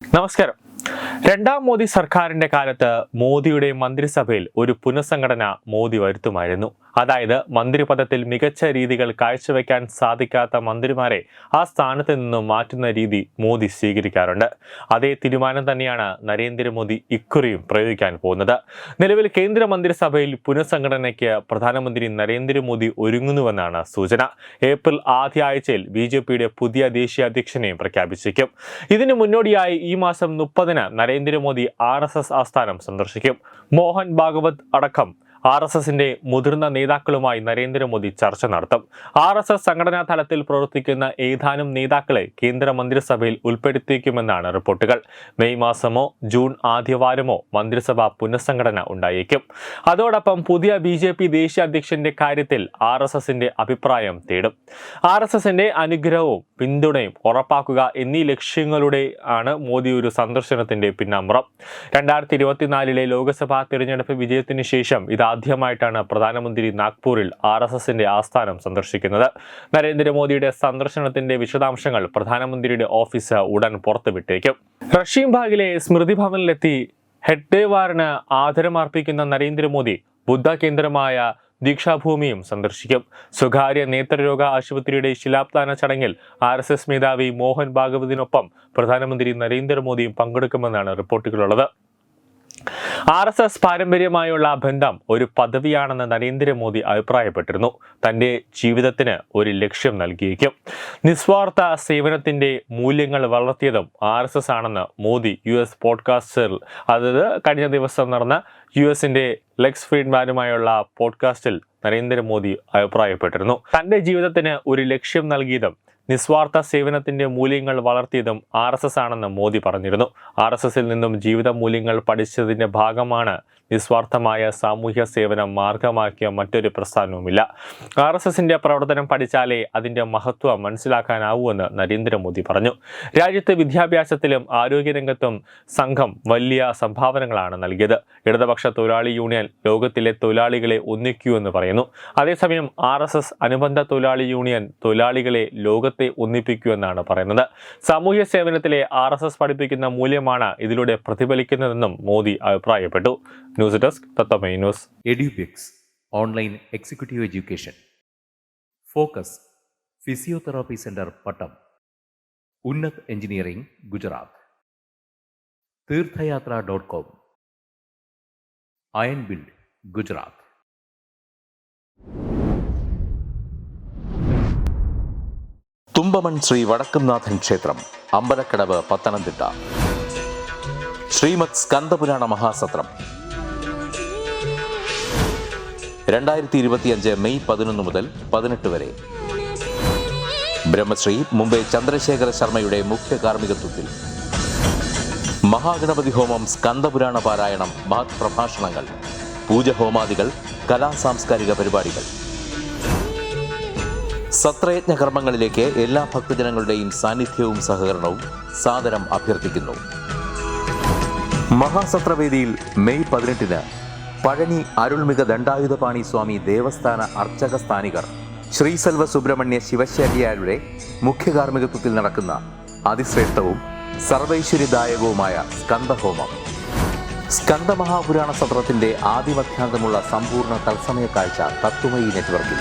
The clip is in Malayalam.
നമസ്കാരം. രണ്ടാം മോദി സർക്കാരിന്റെ കാലത്ത് മോദിയുടെ മന്ത്രിസഭയിൽ ഒരു പുനഃസംഘടന മോദി വരുത്തുമായിരുന്നു. അതായത് മന്ത്രിപദത്തിൽ മികച്ച രീതികൾ കാഴ്ചവെക്കാൻ സാധിക്കാത്ത മന്ത്രിമാരെ ആ സ്ഥാനത്ത് നിന്നും മാറ്റുന്ന രീതി മോദി സ്വീകരിക്കാറുണ്ട്. അതേ തീരുമാനം തന്നെയാണ് നരേന്ദ്രമോദി ഇക്കുറിയും പ്രയോഗിക്കാൻ പോകുന്നത്. നിലവിൽ കേന്ദ്ര മന്ത്രിസഭയിൽ പുനഃസംഘടനയ്ക്ക് പ്രധാനമന്ത്രി നരേന്ദ്രമോദി ഒരുങ്ങുന്നുവെന്നാണ് സൂചന. ഏപ്രിൽ ആദ്യ ആഴ്ചയിൽ BJPയുടെ പുതിയ ദേശീയ അധ്യക്ഷനെയും പ്രഖ്യാപിച്ചേക്കും. ഇതിനു മുന്നോടിയായി ഈ മാസം 30-ന് നരേന്ദ്രമോദി RSS ആസ്ഥാനം സന്ദർശിക്കും. മോഹൻ ഭാഗവത് അടക്കം RSSന്റെ മുതിർന്ന നേതാക്കളുമായി നരേന്ദ്രമോദി ചർച്ച നടത്തും. RSS സംഘടനാ തലത്തിൽ പ്രവർത്തിക്കുന്ന ഏതാനും നേതാക്കളെ കേന്ദ്ര മന്ത്രിസഭയിൽ ഉൾപ്പെടുത്തിയേക്കുമെന്നാണ് റിപ്പോർട്ടുകൾ. മെയ് മാസമോ ജൂൺ ആദ്യവാരമോ മന്ത്രിസഭ പുനഃസംഘടന ഉണ്ടായേക്കും. അതോടൊപ്പം പുതിയ BJP ദേശീയ അധ്യക്ഷന്റെ കാര്യത്തിൽ RSSന്റെ അഭിപ്രായം തേടും. RSSന്റെ അനുഗ്രഹവും പിന്തുണയും ഉറപ്പാക്കുക എന്നീ ലക്ഷ്യങ്ങളുടെ ആണ് മോദി ഒരു സന്ദർശനത്തിന്റെ പിന്നാമ്പുറം. 2024 ലോക്സഭാ തിരഞ്ഞെടുപ്പ് വിജയത്തിന് ശേഷം ആദ്യമായിട്ടാണ് പ്രധാനമന്ത്രി നാഗ്പൂരിൽ RSSന്റെ ആസ്ഥാനം സന്ദർശിക്കുന്നത്. നരേന്ദ്രമോദിയുടെ സന്ദർശനത്തിന്റെ വിശദാംശങ്ങൾ പ്രധാനമന്ത്രിയുടെ ഓഫീസ് ഉടൻ പുറത്തുവിട്ടേക്കും. റഷ്യൻ ഭാഗിലെ സ്മൃതി ഭവനിലെത്തി ഹെഡ്ഗേവാറിന് ആദരമർപ്പിക്കുന്ന നരേന്ദ്രമോദി ബുദ്ധ കേന്ദ്രമായ ദീക്ഷാഭൂമിയും സന്ദർശിക്കും. സ്വകാര്യ നേത്രരോഗ ആശുപത്രിയുടെ ശിലാസ്ഥാന ചടങ്ങിൽ RSS മേധാവി മോഹൻ ഭാഗവതിനൊപ്പം പ്രധാനമന്ത്രി നരേന്ദ്രമോദിയും പങ്കെടുക്കുമെന്നാണ് റിപ്പോർട്ടുകളുള്ളത്. RSS പാരമ്പര്യമായുള്ള ബന്ധം ഒരു പദവിയാണെന്ന് നരേന്ദ്രമോദി അഭിപ്രായപ്പെട്ടിരുന്നു. തന്റെ ജീവിതത്തിന് ഒരു ലക്ഷ്യം നൽകിയേക്കും. നിസ്വാർത്ഥ സേവനത്തിന്റെ മൂല്യങ്ങൾ വളർത്തിയതും RSS ആണെന്ന് മോദി US പോഡ്കാസ്റ്റിൽ, അതായത് കഴിഞ്ഞ ദിവസം നടന്ന USന്റെ ലെക്സ് ഫ്രീഡ്മാനുമായുള്ള പോഡ്കാസ്റ്റിൽ നരേന്ദ്രമോദി അഭിപ്രായപ്പെട്ടിരുന്നു. തന്റെ ജീവിതത്തിന് ഒരു ലക്ഷ്യം നൽകിയതും നിസ്വാർത്ഥ സേവനത്തിന്റെ മൂല്യങ്ങൾ വളർത്തിയതും RSS ആണെന്ന് മോദി പറഞ്ഞിരുന്നു. RSSൽ നിന്നും ജീവിത മൂല്യങ്ങൾ പഠിച്ചതിന്റെ ഭാഗമാണ് നിസ്വാർത്ഥമായ സാമൂഹ്യ സേവനം മാർഗമാക്കിയ മറ്റൊരു പ്രസ്ഥാനവുമില്ല. RSSന്റെ പ്രവർത്തനം പഠിച്ചാലേ അതിന്റെ മഹത്വം മനസ്സിലാക്കാനാവൂവെന്ന് നരേന്ദ്രമോദി പറഞ്ഞു. രാജ്യത്ത് വിദ്യാഭ്യാസത്തിലും ആരോഗ്യരംഗത്തും സംഘം വലിയ സംഭാവനകളാണ് നൽകിയത്. ഇടതുപക്ഷ തൊഴിലാളി യൂണിയൻ ലോകത്തിലെ തൊഴിലാളികളെ ഒന്നിക്കൂവെന്ന് പറയുന്നു. അതേസമയം RSS അനുബന്ധ തൊഴിലാളി യൂണിയൻ തൊഴിലാളികളെ ലോകത്തെ ഒന്നിപ്പിക്കുമെന്നാണ് പറയുന്നത്. സാമൂഹ്യ സേവനത്തിലെ RSS പഠിപ്പിക്കുന്ന മൂല്യമാണ് ഇതിലൂടെ പ്രതിഫലിക്കുന്നതെന്നും മോദി അഭിപ്രായപ്പെട്ടു. News desk Tathwamayi news. Edubix online executive education, focus physiotherapy centre Pattom, Unnat engineering Gujarat, തീർത്ഥയാത്ര.com, അയൺ ബിൽഡ് ഗുജറാത്ത്. തുമ്പമൺ ശ്രീ വടക്കുംനാഥൻ ക്ഷേത്രം, അമ്പലക്കടവ്, പത്തനംതിട്ട. ശ്രീമദ് സ്കന്ദപുരാണ മഹാസത്രം 2025 മെയ് 11 മുതൽ 18 വരെ. ബ്രഹ്മശ്രീ മുംബൈ ചന്ദ്രശേഖര ശർമ്മയുടെ മുഖ്യ കാർമ്മികത്വത്തിൽ മഹാഗണപതി ഹോമം, സ്കന്ദപുരാണ പാരായണം, മഹത് പ്രഭാഷണങ്ങൾ, പൂജഹോമാദികൾ, കലാസാംസ്കാരിക പരിപാടികൾ. സത്രയജ്ഞ കർമ്മങ്ങളിലേക്ക് എല്ലാ ഭക്തജനങ്ങളുടെയും സാന്നിധ്യവും സഹകരണവും സാദരം അഭ്യർത്ഥിക്കുന്നു. മഹാസത്രവേദിയിൽ മെയ് 18-ന് പഴനി അരുൾമിക ദണ്ഡായുധപാണി സ്വാമി ദേവസ്ഥാന അർച്ചക സ്ഥാനികർ ശ്രീസെൽവ സുബ്രഹ്മണ്യ ശിവശാരിയാരുടെ മുഖ്യ കാർമ്മികത്വത്തിൽ നടക്കുന്ന അതിശ്രേഷ്ഠവും സർവൈശ്വര്യദായകവുമായ സ്കന്ദഹോമം. സ്കന്ദമഹാപുരാണ സത്രത്തിന്റെ ആദിമധ്യാന്തമുള്ള സമ്പൂർണ്ണ തത്സമയ കാഴ്ച തത്വമയി നെറ്റ്വർക്കിൽ.